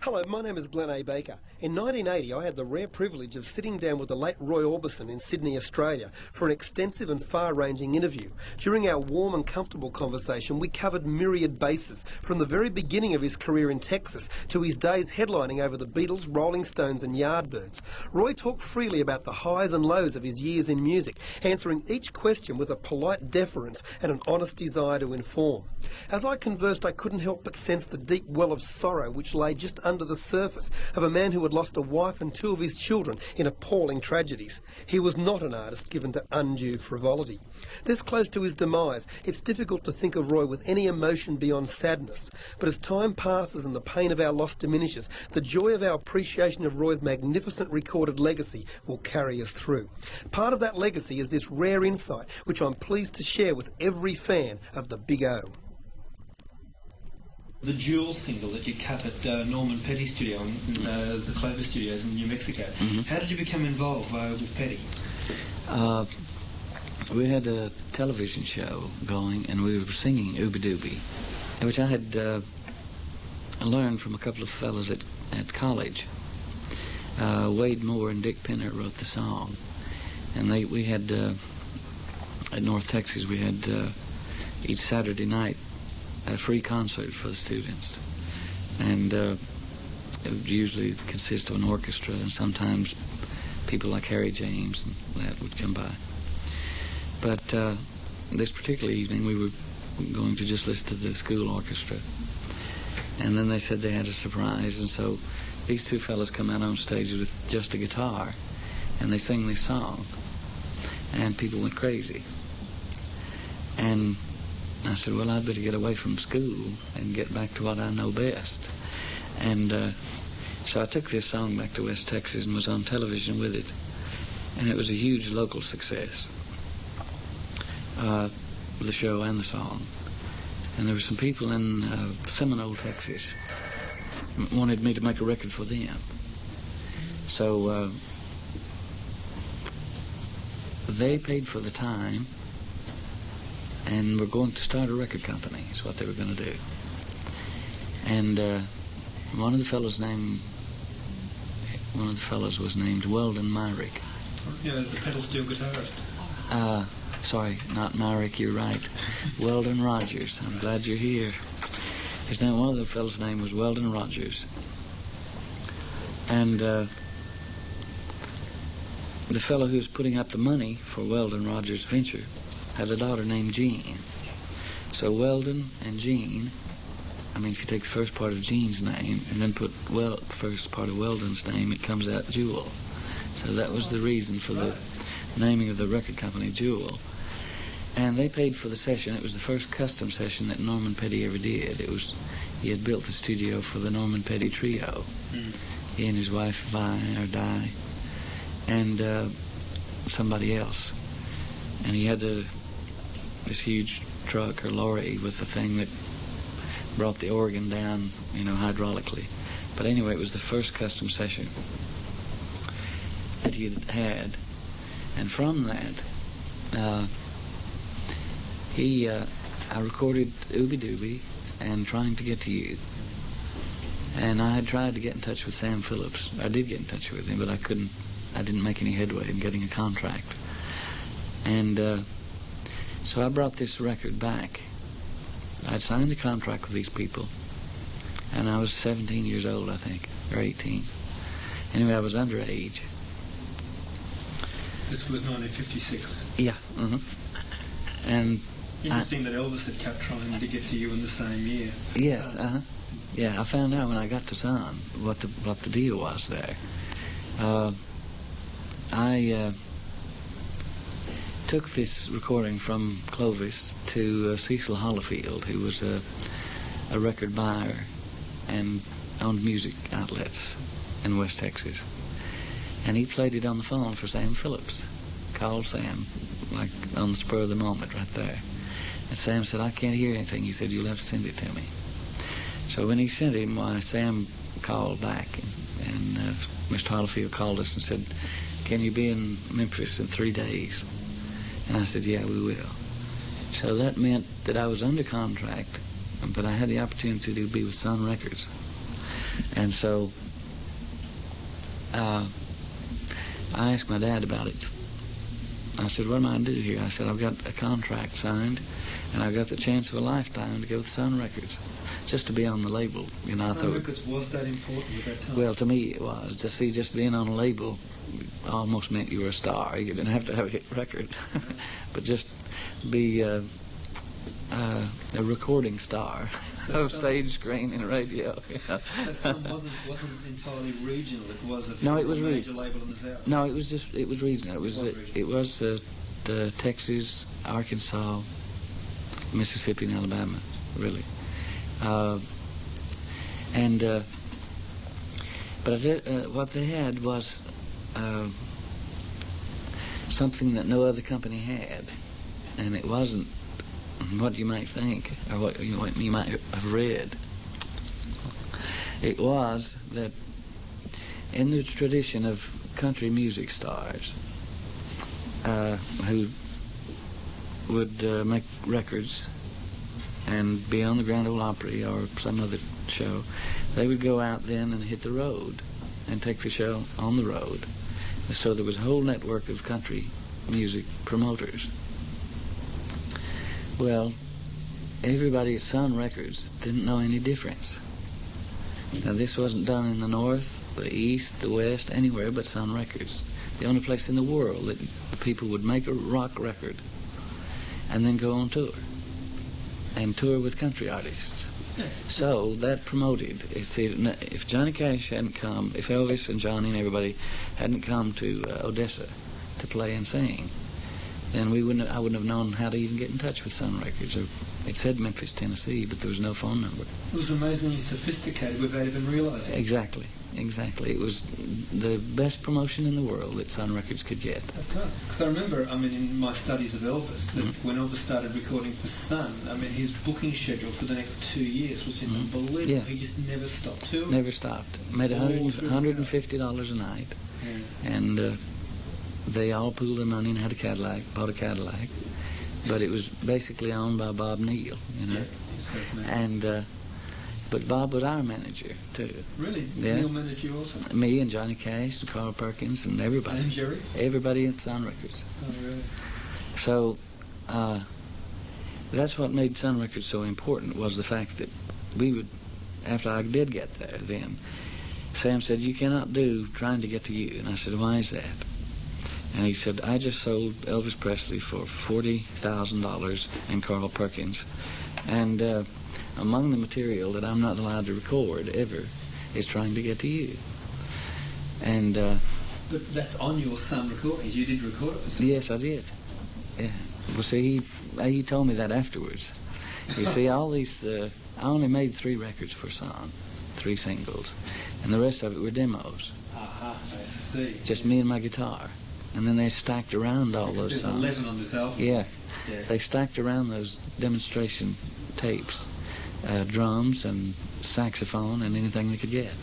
Hello, my name is Glenn A. Baker. In 1980, I had the rare privilege of sitting down with the late Roy Orbison in Sydney, Australia, for an extensive and far-ranging interview. During our warm and comfortable conversation, we covered myriad bases, from the very beginning of his career in Texas to his days headlining over the Beatles, Rolling Stones and Yardbirds. Roy talked freely about the highs and lows of his years in music, answering each question with a polite deference and an honest desire to inform. As I conversed, I couldn't help but sense the deep well of sorrow which lay just under the surface of a man who had lost a wife and two of his children in appalling tragedies. He was not an artist given to undue frivolity. This close to his demise, it's difficult to think of Roy with any emotion beyond sadness. But as time passes and the pain of our loss diminishes, the joy of our appreciation of Roy's magnificent recorded legacy will carry us through. Part of that legacy is this rare insight, which I'm pleased to share with every fan of the Big O. The Jewel single that you cut at Norman Petty's studio in the Clover Studios in New Mexico. Mm-hmm. How did you become involved with Petty? We had a television show going and we were singing Ooby Dooby, which I had learned from a couple of fellows at college. Wade Moore and Dick Pinner wrote the song, and we had at North Texas we had each Saturday night a free concert for the students, and it would usually consist of an orchestra, and sometimes people like Harry James and that would come by. But this particular evening we were going to just listen to the school orchestra, and then they said they had a surprise, and so these two fellas come out on stage with just a guitar, and they sing this song, and people went crazy. And I said, well, I'd better get away from school and get back to what I know best. And so I took this song back to West Texas and was on television with it. And it was a huge local success, the show and the song. And there were some people in Seminole, Texas, wanted me to make a record for them. So they paid for the time, and we're going to start a record company, is what they were going to do. And one of the fellows was named Weldon Myrick. Yeah, the pedal steel guitarist. Sorry, not Myrick, you're right. Weldon Rogers. I'm glad you're here. One of the fellows' name was Weldon Rogers. And the fellow who was putting up the money for Weldon Rogers' venture had a daughter named Jean. So Weldon and Jean, if you take the first part of Jean's name and then put first part of Weldon's name, it comes out Jewel. So that was the reason for the naming of the record company, Jewel. And they paid for the session. It was the first custom session that Norman Petty ever did. He had built the studio for the Norman Petty Trio. He and his wife Vi, or Di, and somebody else. And he had this huge truck or lorry with the thing that brought the organ down, hydraulically. But anyway, it was the first custom session that he had. And from that, I recorded Ooby Dooby and Trying to Get to You. And I had tried to get in touch with Sam Phillips. I did get in touch with him, but I didn't make any headway in getting a contract. And so I brought this record back. I'd signed the contract with these people, and I was 17 years old, I think, or 18. Anyway, I was underage. This was 1956. Yeah. And interesting that Elvis had kept trying to get to you in the same year. Yes. Yeah, I found out when I got to Sun what the deal was there. I took this recording from Clovis to Cecil Hollifield, who was a record buyer and owned music outlets in West Texas. And he played it on the phone for Sam Phillips. Called Sam, like on the spur of the moment right there. And Sam said, I can't hear anything. He said, you'll have to send it to me. So when he sent him, Sam called back, and Mr. Hollifield called us and said, can you be in Memphis in 3 days? And I said, yeah, we will. So that meant that I was under contract, but I had the opportunity to be with Sun Records. And so I asked my dad about it. I said, what am I to do here? I said, I've got a contract signed, and I've got the chance of a lifetime to go with Sun Records, just to be on the label. You know, Sun Records was that important at that time? Well, to me it was. To see, just being on a label almost meant you were a star. You didn't have to have a hit record, but just be a recording star of stage, screen, and radio. So Sun wasn't entirely regional. It was a major label in the South. No, it was regional. It was the Texas, Arkansas, Mississippi, and Alabama, really. But what they had was something that no other company had, and it wasn't what you might think or what you might have read. It was that in the tradition of country music stars who would make records and be on the Grand Ole Opry or some other show, they would go out then and hit the road and take the show on the road. So there was a whole network of country music promoters. Well, everybody at Sun Records didn't know any difference. Now, this wasn't done in the North, the East, the West, anywhere but Sun Records. The only place in the world that the people would make a rock record and then go on tour, and tour with country artists. So that promoted. See, if Johnny Cash hadn't come, if Elvis and Johnny and everybody hadn't come to Odessa to play and sing, then I wouldn't have known how to even get in touch with Sun Records. It said Memphis, Tennessee, but there was no phone number. It was amazingly sophisticated without even realizing. Exactly. It was the best promotion in the world that Sun Records could get. Okay. Because I remember, in my studies of Elvis, that when Elvis started recording for Sun, his booking schedule for the next 2 years was just unbelievable. Yeah. He just never stopped touring. Never stopped. Made $150 a night. Yeah. And they all pooled their money and had bought a Cadillac. But it was basically owned by Bob Neal, you know. Yeah, and but Bob was our manager too. Really? Yeah. Neal managed you also? Me and Johnny Cash and Carl Perkins and everybody. And Jerry? Everybody at Sun Records. Oh, really? So that's what made Sun Records so important, was the fact that we would, after I did get there then, Sam said, you cannot do Trying to Get to You. And I said, why is that? And he said, I just sold Elvis Presley for $40,000 and Carl Perkins. And among the material that I'm not allowed to record ever is Trying to Get to You. And but that's on your Sun recordings. You did record it for Sun? Yes, I did. Yeah. Well, see, he told me that afterwards. You see, all these, I only made 3 records for Sun, 3 singles, and the rest of it were demos. Aha, I see. Just me and my guitar. And then they stacked around all because those there's songs. 11 on this album. Yeah. Yeah. They stacked around those demonstration tapes, drums and saxophone and anything they could get.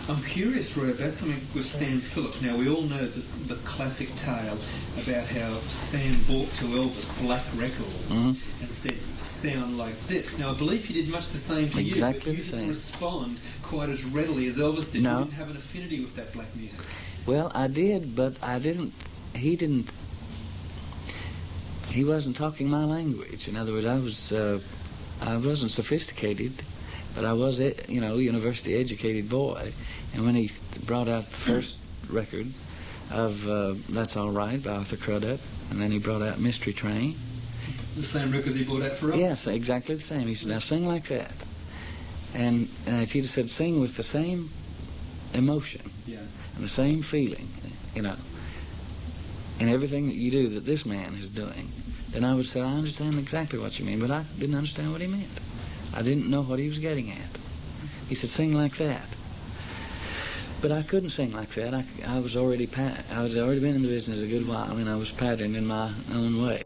I'm curious, Roy, about something with Sam Phillips. Now, we all know the classic tale about how Sam bought to Elvis black records and said, sound like this. Now, I believe he did much the same to Exactly you, but you the didn't same. respond quite as readily as Elvis did. No. You didn't have an affinity with that black music. Well, I did, but he wasn't talking my language. In other words, I wasn't sophisticated, but I was a university educated boy. And when he brought out the first record of That's All Right by Arthur Crudup, and then he brought out Mystery Train. The same records he brought out for Elvis? Yes, exactly the same. He said, now sing like that. And if he'd have said sing with the same emotion and the same feeling, in everything that you do that this man is doing, then I would say, I understand exactly what you mean, but I didn't understand what he meant. I didn't know what he was getting at. He said, sing like that. But I couldn't sing like that. I was already been in the business a good while, and I was patterned in my own way.